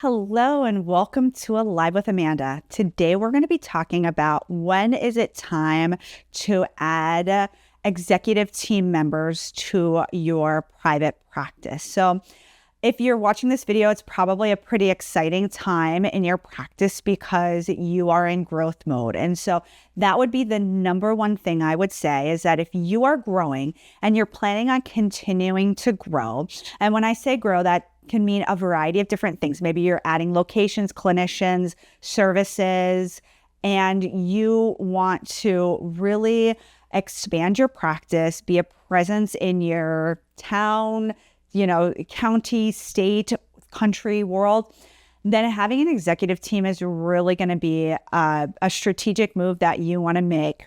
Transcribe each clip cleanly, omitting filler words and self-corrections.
Hello and welcome to Alive with Amanda. Today we're going to be talking about when is it time to add executive team members to your private practice. So if you're watching this video, it's probably a pretty exciting time in your practice because you are in growth mode. And so that would be the number one thing I would say is that if you are growing and you're planning on continuing to grow, and when I say grow, that can mean a variety of different things. Maybe you're adding locations, clinicians, services, and you want to really expand your practice, be a presence in your town, county, state, country, world, then having an executive team is really going to be a strategic move that you want to make.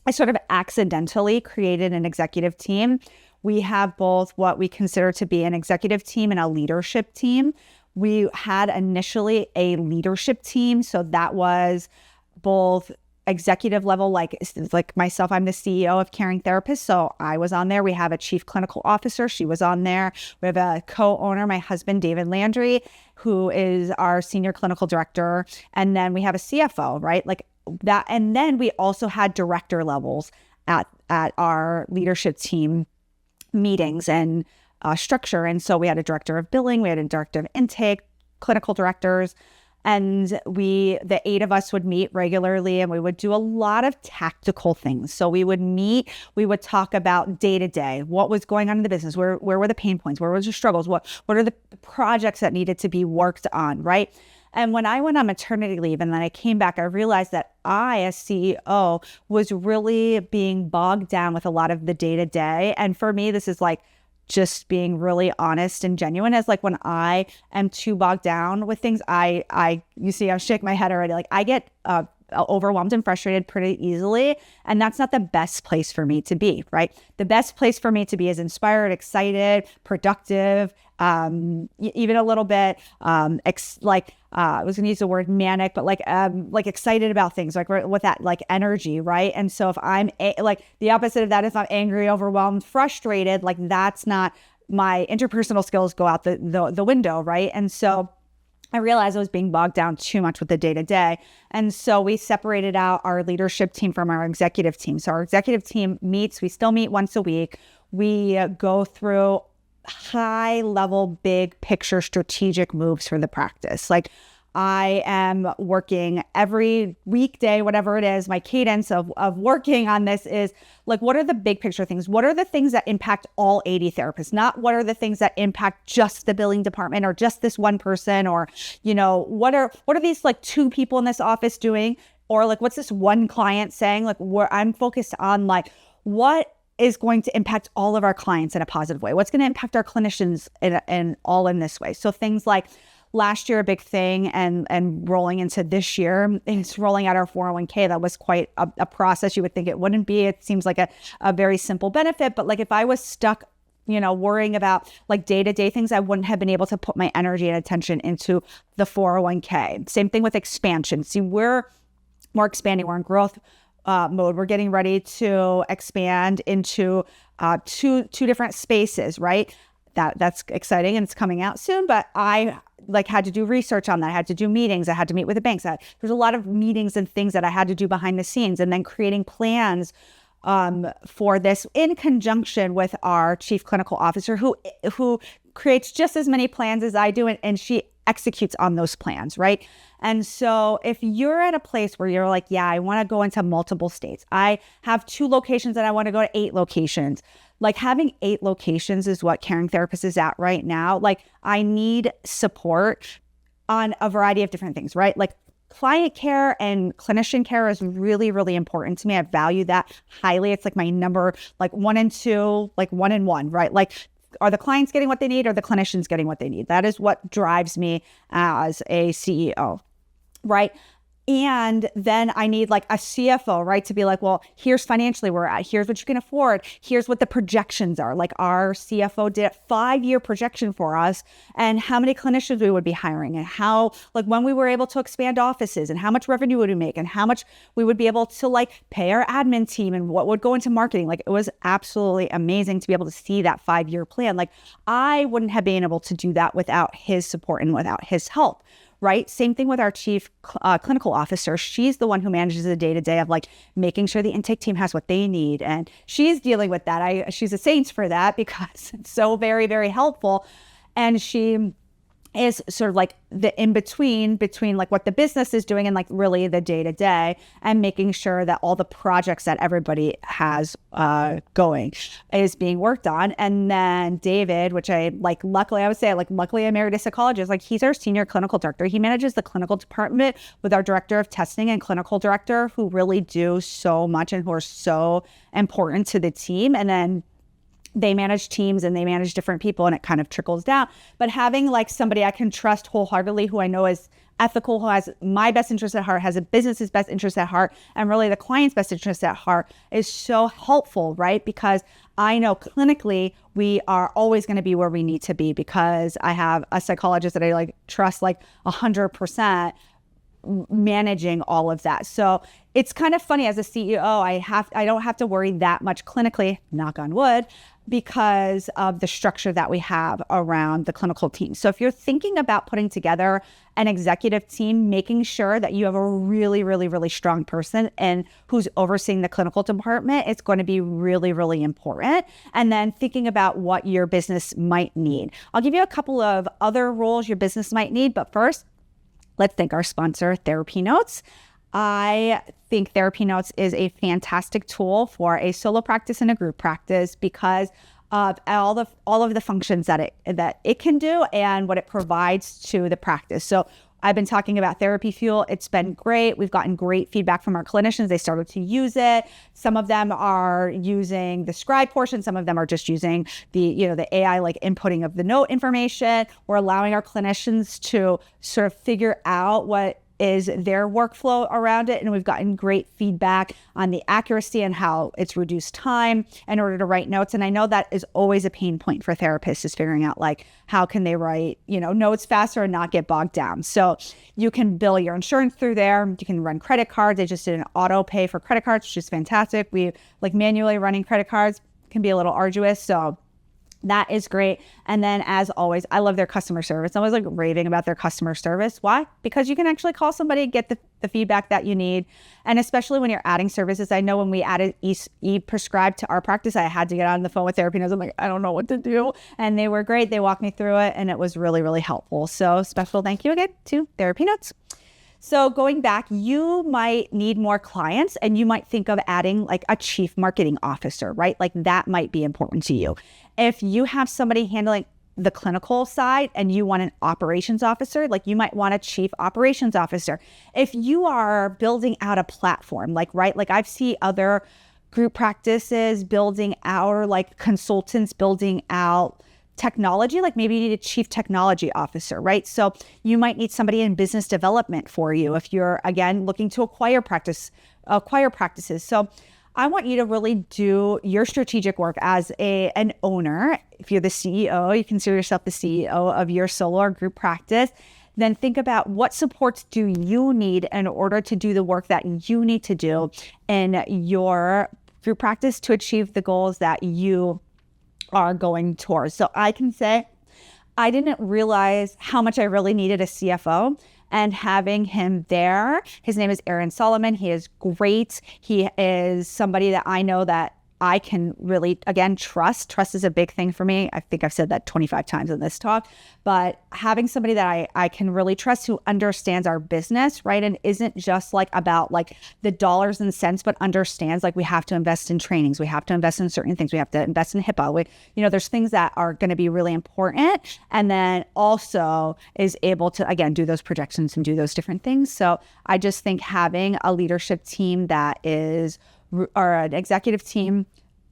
I sort of accidentally created an executive team. We have both what we consider to be an executive team and a leadership team. We had initially a leadership team. So that was both executive level, like myself, I'm the CEO of Caring Therapists. So I was on there. We have a chief clinical officer. She was on there. We have a co-owner, my husband, David Landry, who is our senior clinical director. And then we have a CFO, right? Like that. And then we also had director levels at our leadership team meetings and structure. And so we had a director of billing, we had a director of intake, clinical directors, and the 8 of us would meet regularly and we would do a lot of tactical things. So we would meet, we would talk about day to day, what was going on in the business, where were the pain points, where was the struggles, what are the projects that needed to be worked on, right? And when I went on maternity leave and then I came back, I realized that I, as CEO, was really being bogged down with a lot of the day-to-day. And for me, this is like just being really honest and genuine. As like when I am too bogged down with things, you see, I'm shaking my head already. Like I get overwhelmed and frustrated pretty easily. And that's not the best place for me to be, right? The best place for me to be is inspired, excited, productive, even a little bit, I was going to use the word manic, but like excited about things, like with that, like energy. Right. And so if I'm like the opposite of that, if I'm angry, overwhelmed, frustrated, like that's not my interpersonal skills go out the window. Right. And so I realized I was being bogged down too much with the day to day. And so we separated out our leadership team from our executive team. So our executive team meets, we still meet once a week. We go through high level, big picture strategic moves for the practice. Like I am working every weekday, whatever it is, my cadence of working on this is like, what are the big picture things? What are the things that impact all 80 therapists? Not what are the things that impact just the billing department or just this one person, or, what are these like 2 people in this office doing? Or like, what's this one client saying? Like where I'm focused on like, what is going to impact all of our clients in a positive way? What's going to impact our clinicians in this way? So things like last year, a big thing and rolling into this year, it's rolling out our 401k. That was quite a process. You would think it wouldn't be. It seems like a very simple benefit. But like if I was stuck, worrying about like day-to-day things, I wouldn't have been able to put my energy and attention into the 401k. Same thing with expansion. See, we're expanding. We're in growth mode. We're getting ready to expand into two different spaces, right? That's exciting and it's coming out soon. But I had to do research on that. I had to do meetings. I had to meet with the banks. There's a lot of meetings and things that I had to do behind the scenes, and then creating plans for this in conjunction with our chief clinical officer, who creates just as many plans as I do, and she executes on those plans, right? And so if you're at a place where you're like, yeah, I want to go into multiple states. I have 2 locations and I want to go to 8 locations. Like having 8 locations is what Caring Therapists is at right now. Like I need support on a variety of different things, right? Like client care and clinician care is really, really important to me. I value that highly. It's like my number, like 1 and 2, like 1 and 1, right? Like, are the clients getting what they need? Or are the clinicians getting what they need? That is what drives me as a CEO, right? And then I need like a CFO, right? To be like, well, here's financially where we're at. Here's what you can afford. Here's what the projections are. Like our CFO did a 5-year projection for us and how many clinicians we would be hiring and how, like when we were able to expand offices and how much revenue would we make and how much we would be able to like pay our admin team and what would go into marketing. Like it was absolutely amazing to be able to see that 5-year plan. Like I wouldn't have been able to do that without his support and without his help. Right? Same thing with our chief clinical officer. She's the one who manages the day-to-day of like making sure the intake team has what they need. And she's dealing with that. She's a saint for that because it's so very, very helpful. And she is sort of like the in-between between like what the business is doing and like really the day-to-day and making sure that all the projects that everybody has going is being worked on. And then David, which I like, luckily I married a psychologist. Like he's our senior clinical director. He manages the clinical department with our director of testing and clinical director who really do so much and who are so important to the team. And then they manage teams and they manage different people and it kind of trickles down. But having like somebody I can trust wholeheartedly, who I know is ethical, who has my best interest at heart, has a business's best interest at heart, and really the client's best interest at heart is so helpful, right? Because I know clinically we are always going to be where we need to be because I have a psychologist that I like trust like 100% managing all of that. So it's kind of funny as a CEO, I don't have to worry that much clinically, knock on wood, because of the structure that we have around the clinical team. So if you're thinking about putting together an executive team, making sure that you have a really, really, really strong person and who's overseeing the clinical department, it's going to be really, really important. And then thinking about what your business might need. I'll give you a couple of other roles your business might need, but first, let's thank our sponsor, TherapyNotes. I think TherapyNotes is a fantastic tool for a solo practice and a group practice because of all of the functions that it can do and what it provides to the practice. So I've been talking about Therapy Fuel. It's been great. We've gotten great feedback from our clinicians. They started to use it. Some of them are using the scribe portion. Some of them are just using the AI like inputting of the note information. We're allowing our clinicians to sort of figure out what is their workflow around it. And we've gotten great feedback on the accuracy and how it's reduced time in order to write notes. And I know that is always a pain point for therapists is figuring out like, how can they write, notes faster and not get bogged down. So you can bill your insurance through there. You can run credit cards. They just did an auto pay for credit cards, which is fantastic. We like manually running credit cards can be a little arduous. So that is great. And then as always, I love their customer service. I'm always like raving about their customer service. Why? Because you can actually call somebody, get the feedback that you need. And especially when you're adding services, I know when we added e-prescribe to our practice, I had to get on the phone with TherapyNotes. I'm like, I don't know what to do. And they were great. They walked me through it and it was really, really helpful. So special thank you again to TherapyNotes. So going back, you might need more clients and you might think of adding like a chief marketing officer, right? Like that might be important to you. If you have somebody handling the clinical side and you want an operations officer, like you might want a chief operations officer. If you are building out a platform, like I've seen other group practices building out or like consultants building out technology, like maybe you need a chief technology officer, right? So you might need somebody in business development for you if you're, again, looking to acquire practices. So I want you to really do your strategic work as an owner. If you're the CEO, you consider yourself the CEO of your solo or group practice, then think about what supports do you need in order to do the work that you need to do in your group practice to achieve the goals that you are going towards. So I can say I didn't realize how much I really needed a CFO, and having him there, his name is Aaron Solomon. He is great. He is somebody that I know that I can really, again, trust. Trust is a big thing for me. I think I've said that 25 times in this talk, but having somebody that I can really trust who understands our business, right? And isn't just like about like the dollars and cents, but understands like we have to invest in trainings. We have to invest in certain things. We have to invest in HIPAA. There's things that are going to be really important. And then also is able to, again, do those projections and do those different things. So I just think having a leadership team that is, or an executive team,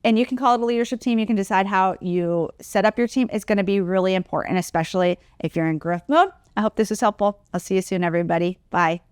and you can call it a leadership team, you can decide how you set up your team, is going to be really important, especially if you're in growth mode. I hope this was helpful. I'll see you soon, everybody. Bye.